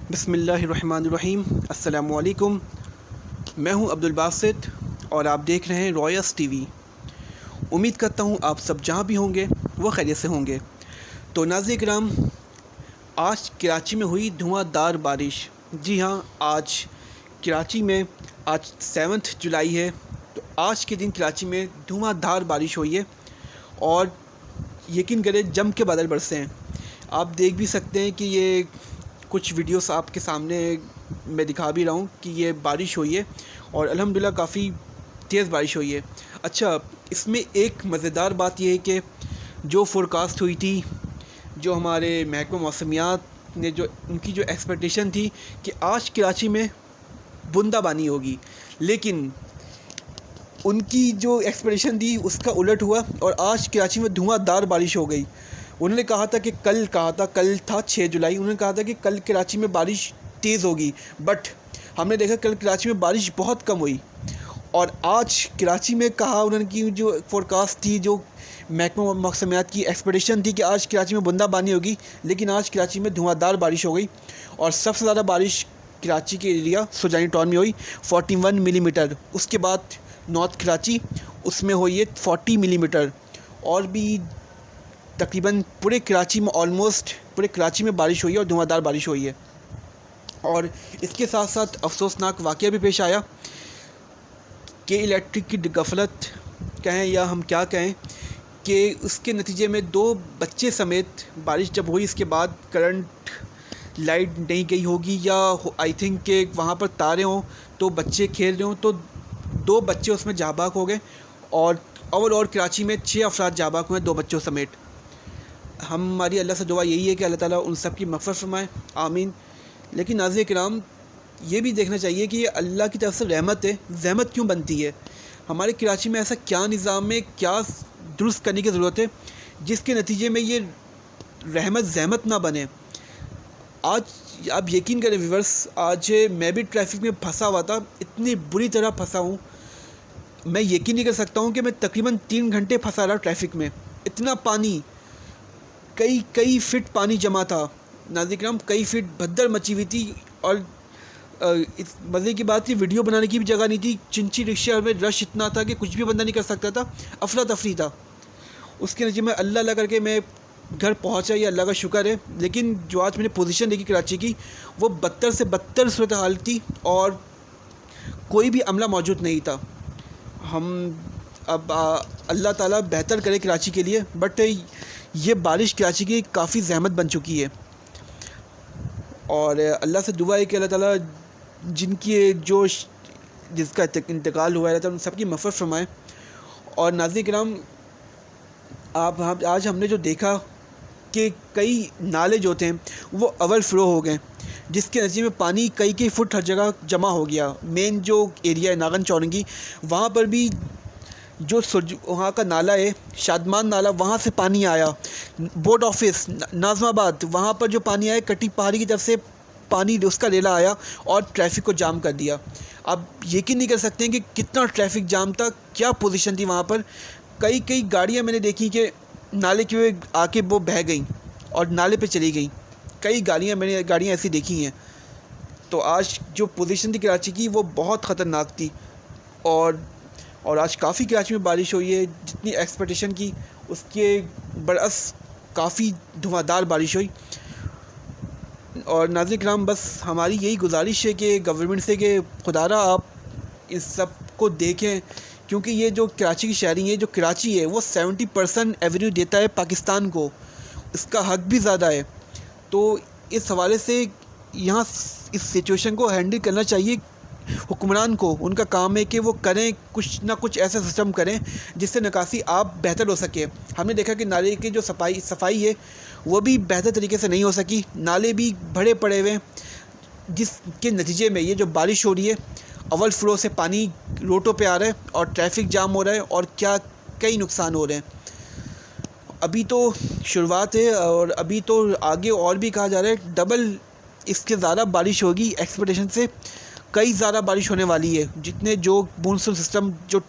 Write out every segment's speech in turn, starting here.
بسم اللہ الرحمن الرحیم۔ السلام علیکم، میں ہوں عبد الباسط اور آپ دیکھ رہے ہیں رائس ٹی وی۔ امید کرتا ہوں آپ سب جہاں بھی ہوں گے وہ خیریت سے ہوں گے۔ تو ناظرین کرام، آج کراچی میں ہوئی دھواں دار بارش۔ جی ہاں، آج کراچی میں 7 جولائی ہے، تو آج کے دن کراچی میں دھواں دھار بارش ہوئی ہے اور یقین کریں جم کے بادل برسے ہیں۔ آپ دیکھ بھی سکتے ہیں کہ یہ کچھ ویڈیوز آپ کے سامنے میں دکھا بھی رہا ہوں کہ یہ بارش ہوئی ہے اور الحمدللہ کافی تیز بارش ہوئی ہے۔ اچھا، اس میں ایک مزیدار بات یہ ہے کہ جو فورکاسٹ ہوئی تھی، جو ہمارے محکمہ موسمیات نے ان کی جو ایکسپیکٹیشن تھی کہ آج کراچی میں بوندا بانی ہوگی، لیکن ان کی جو ایکسپیکٹیشن تھی اس کا الٹ ہوا اور آج کراچی میں دھواں دار بارش ہو گئی۔ انہوں نے کہا تھا کہ کل تھا 6 جولائی، انہوں نے کہا تھا کہ کل کراچی میں بارش تیز ہوگی، بٹ ہم نے دیکھا کل کراچی میں بارش بہت کم ہوئی۔ اور آج کراچی میں کہا انہوں نے کی جو فورکاسٹ تھی، جو محکمہ موسمیات کی ایکسپیکٹیشن تھی کہ آج کراچی میں بوندا بانی ہوگی، لیکن آج کراچی میں دھواں دار بارش ہو گئی اور سب سے زیادہ بارش کراچی کے ایریا سوجانی ٹاؤن میں ہوئی 41 ملی میٹر۔ اس کے بعد نارتھ کراچی، اس میں ہوئی ہے 40 ملی میٹر، اور بھی تقریباً پورے کراچی میں بارش ہوئی ہے اور دھواں دار بارش ہوئی ہے۔ اور اس کے ساتھ ساتھ افسوسناک واقعہ بھی پیش آیا کہ الیکٹرک کی غفلت کہیں یا ہم کیا کہیں کہ اس کے نتیجے میں 2 بچے سمیت بارش جب ہوئی، اس کے بعد کرنٹ لائٹ نہیں گئی ہوگی یا آئی تھنک کہ وہاں پر تارے ہوں تو بچے کھیل رہے ہوں، تو 2 بچے اس میں جاں بحق ہو گئے اور کراچی میں 6 افراد جاں بحق ہوئے 2 بچوں سمیت۔ ہماری اللہ سے دعا یہی ہے کہ اللہ تعالیٰ ان سب کی مغفرت فرمائے، آمین۔ لیکن ناظرین کرام، یہ بھی دیکھنا چاہیے کہ یہ اللہ کی طرف سے رحمت ہے، زحمت کیوں بنتی ہے؟ ہمارے کراچی میں ایسا کیا نظام ہے، کیا درست کرنے کی ضرورت ہے جس کے نتیجے میں یہ زحمت نہ بنے؟ آج آپ یقین کریں ویورس، آج میں بھی ٹریفک میں پھنسا ہوا تھا، اتنی بری طرح پھنسا ہوں، میں یقین نہیں کر سکتا ہوں کہ میں تقریباً 3 گھنٹے پھنسا رہا ٹریفک میں۔ اتنا پانی، کئی فٹ پانی جمع تھا ناظرین کرام، کئی فٹ بھدر مچی ہوئی تھی، اور اس مزے کی بات تھی ویڈیو بنانے کی بھی جگہ نہیں تھی۔ چنچی رکشہ میں رش اتنا تھا کہ کچھ بھی بندہ نہیں کر سکتا تھا، افراتفری تھا۔ اس کے نتیجے میں اللہ کر کے میں گھر پہنچا، یہ اللہ کا شکر ہے۔ لیکن جو آج میں نے پوزیشن دیکھی کراچی کی، وہ بدتر سے بدتر صورتحال تھی اور کوئی بھی عملہ موجود نہیں تھا۔ اب اللہ تعالیٰ بہتر کرے کراچی کے لیے، بٹ یہ بارش کراچی کی کافی زحمت بن چکی ہے، اور اللہ سے دعا ہے کہ اللہ تعالیٰ جس کا انتقال ہوا ہے اللہ تعالیٰ ان سب کی مغفرت فرمائے۔ اور ناظرین کرام، آج ہم نے جو دیکھا کہ کئی نالے جو تھے وہ اوور فلو ہو گئے، جس کے نتیجے میں پانی کئی فٹ ہر جگہ جمع ہو گیا۔ مین جو ایریا ہے ناگن چورنگی، وہاں پر بھی جو وہاں کا نالا ہے شادمان نالا، وہاں سے پانی آیا۔ بورڈ آفس ناظم آباد، وہاں پر جو پانی آیا کٹی پہاڑی کی طرف سے پانی اس کا ریلا آیا اور ٹریفک کو جام کر دیا۔ آپ یقین نہیں کر سکتے ہیں کہ کتنا ٹریفک جام تھا، کیا پوزیشن تھی وہاں پر۔ کئی گاڑیاں میں نے دیکھی کہ نالے کے آ کے وہ بہہ گئیں اور نالے پہ چلی گئیں، کئی گاڑیاں ایسی دیکھی ہیں۔ تو آج جو پوزیشن تھی کراچی کی وہ بہت خطرناک تھی، اور آج کافی کراچی میں بارش ہوئی ہے، جتنی ایکسپیکٹیشن کی اس کے برعکس کافی دھواں دار بارش ہوئی۔ اور ناظرین کرام، بس ہماری یہی گزارش ہے کہ گورنمنٹ سے کہ خدا را آپ اس سب کو دیکھیں، کیونکہ یہ جو کراچی کی شہری ہے، جو کراچی ہے وہ 70% ایونیو دیتا ہے پاکستان کو، اس کا حق بھی زیادہ ہے۔ تو اس حوالے سے یہاں اس سچویشن کو ہینڈل کرنا چاہیے حکمران کو۔ ان کا کام ہے کہ وہ کریں، کچھ نہ کچھ ایسا سسٹم کریں جس سے نکاسی آپ بہتر ہو سکے۔ ہم نے دیکھا کہ نالے کی جو صفائی ہے وہ بھی بہتر طریقے سے نہیں ہو سکی، نالے بھی بھرے پڑے ہوئے، جس کے نتیجے میں یہ جو بارش ہو رہی ہے اوور فلو سے پانی روڈوں پہ آ رہا ہے اور ٹریفک جام ہو رہا ہے، اور کئی نقصان ہو رہے ہیں۔ ابھی تو شروعات ہے اور ابھی تو آگے اور بھی کہا جا رہا ہے ڈبل اس کے زیادہ بارش ہوگی، ایکسپیکٹیشن سے کئی زیادہ بارش ہونے والی ہے۔ جو مونسون سسٹم جو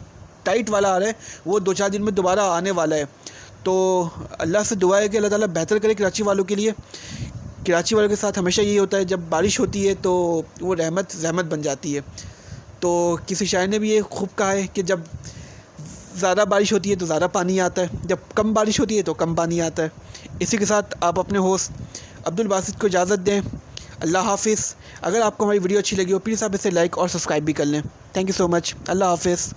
ٹائٹ والا آ رہا ہے وہ 2-4 دن میں دوبارہ آنے والا ہے۔ تو اللہ سے دعا ہے کہ اللہ تعالیٰ بہتر کرے کراچی والوں کے لیے۔ کراچی والوں کے ساتھ ہمیشہ یہی ہوتا ہے، جب بارش ہوتی ہے تو وہ رحمت زحمت بن جاتی ہے۔ تو کسی شاعر نے بھی یہ خوب کہا ہے کہ جب زیادہ بارش ہوتی ہے تو زیادہ پانی آتا ہے، جب کم بارش ہوتی ہے تو کم پانی آتا ہے۔ اسی کے ساتھ آپ اپنے ہوسٹ عبدالباسط کو اجازت دیں۔ اللہ حافظ۔ اگر آپ کو ہماری ویڈیو اچھی لگی ہو پلیز آپ اسے لائک اور سبسکرائب بھی کر لیں۔ تھینک یو سو مچ۔ اللہ حافظ۔